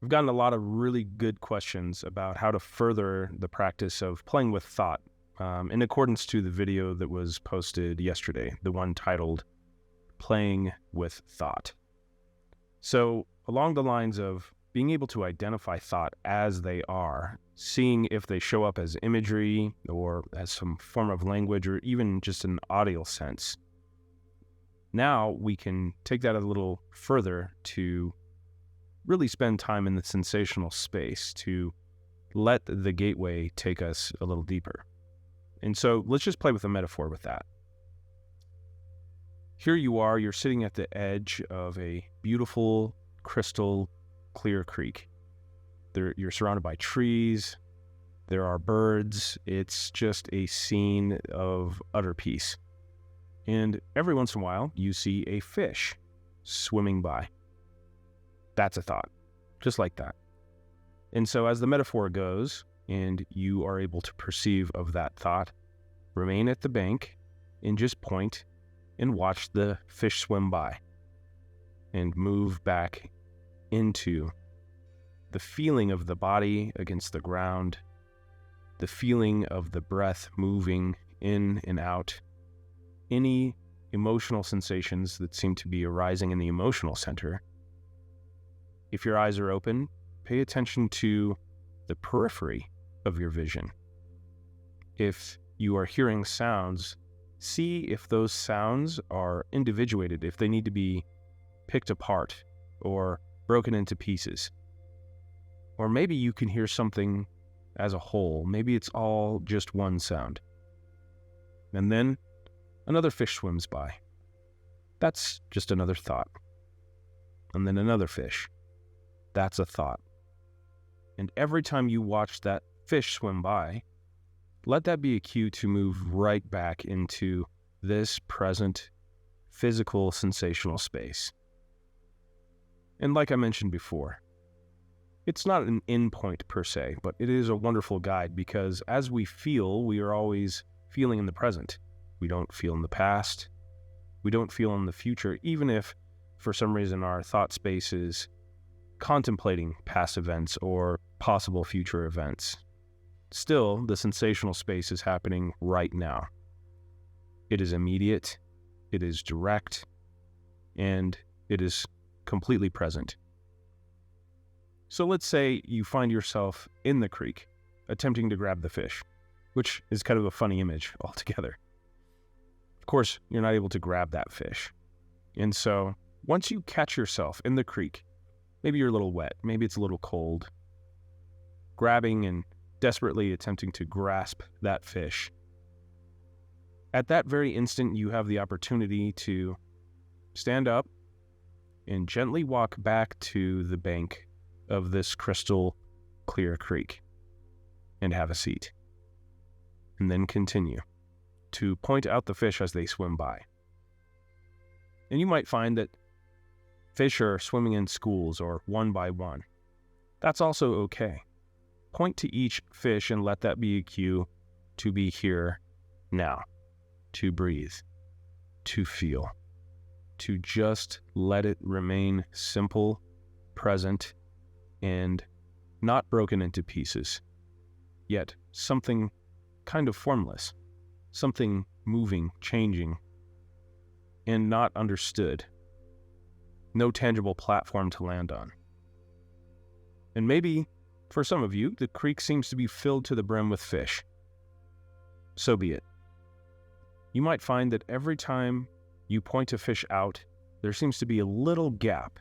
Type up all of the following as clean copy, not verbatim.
I've gotten a lot of really good questions about how to further the practice of playing with thought in accordance to the video that was posted yesterday, the one titled Playing with Thought. So along the lines of being able to identify thought as they are, seeing if they show up as imagery or as some form of language or even just an audio sense. Now we can take that a little further to really spend time in the sensational space to let the gateway take us a little deeper. And so let's just play with a metaphor with that. Here you are, you're sitting at the edge of a beautiful, crystal clear creek. You're surrounded by trees, there are birds, it's just a scene of utter peace. And every once in a while, you see a fish swimming by. That's a thought, just like that. And so as the metaphor goes, and you are able to perceive of that thought, remain at the bank and just point and watch the fish swim by and move back into the feeling of the body against the ground, the feeling of the breath moving in and out, any emotional sensations that seem to be arising in the emotional center. If your eyes are open, pay attention to the periphery of your vision. If you are hearing sounds, see if those sounds are individuated, if they need to be picked apart or broken into pieces. Or maybe you can hear something as a whole. Maybe it's all just one sound. And then another fish swims by. That's just another thought. And then another fish. That's a thought. And every time you watch that fish swim by, let that be a cue to move right back into this present physical sensational space. And like I mentioned before, it's not an endpoint per se, but it is a wonderful guide because as we feel, we are always feeling in the present. We don't feel in the past. We don't feel in the future, even if for some reason our thought space is contemplating past events or possible future events. Still, the sensational space is happening right now. It is immediate, it is direct, and it is completely present. So let's say you find yourself in the creek, attempting to grab the fish, which is kind of a funny image altogether. Of course, you're not able to grab that fish. And so, once you catch yourself in the creek, maybe you're a little wet, maybe it's a little cold, grabbing and desperately attempting to grasp that fish. At that very instant, you have the opportunity to stand up and gently walk back to the bank of this crystal clear creek and have a seat. And then continue to point out the fish as they swim by. And you might find that fish are swimming in schools or one by one. That's also okay. Point to each fish and let that be a cue to be here now, to breathe, to feel, to just let it remain simple, present, and not broken into pieces, yet something kind of formless, something moving, changing, and not understood. No tangible platform to land on. And maybe, for some of you, the creek seems to be filled to the brim with fish. So be it. You might find that every time you point a fish out, there seems to be a little gap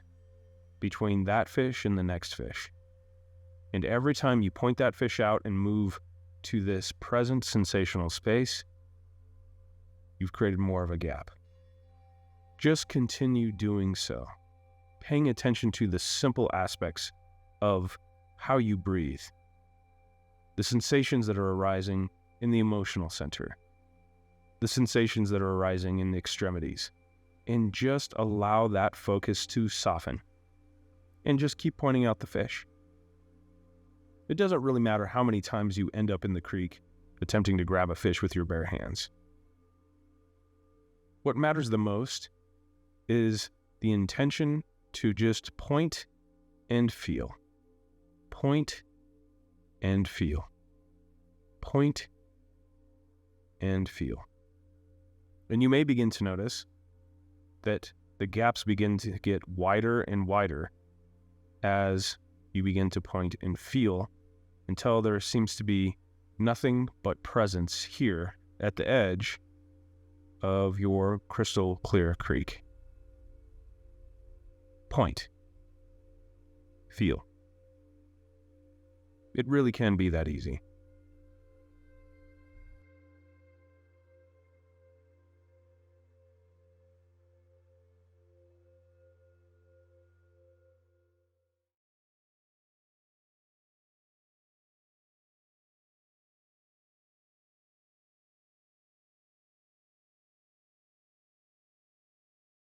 between that fish and the next fish. And every time you point that fish out and move to this present sensational space, you've created more of a gap. Just continue doing so, paying attention to the simple aspects of how you breathe, the sensations that are arising in the emotional center, the sensations that are arising in the extremities, and just allow that focus to soften, and just keep pointing out the fish. It doesn't really matter how many times you end up in the creek attempting to grab a fish with your bare hands. What matters the most is the intention to just point and feel. point and feel. Point and feel. And you may begin to notice that the gaps begin to get wider and wider as you begin to point and feel until there seems to be nothing but presence here at the edge of your crystal clear creek. Point. Feel. It really can be that easy.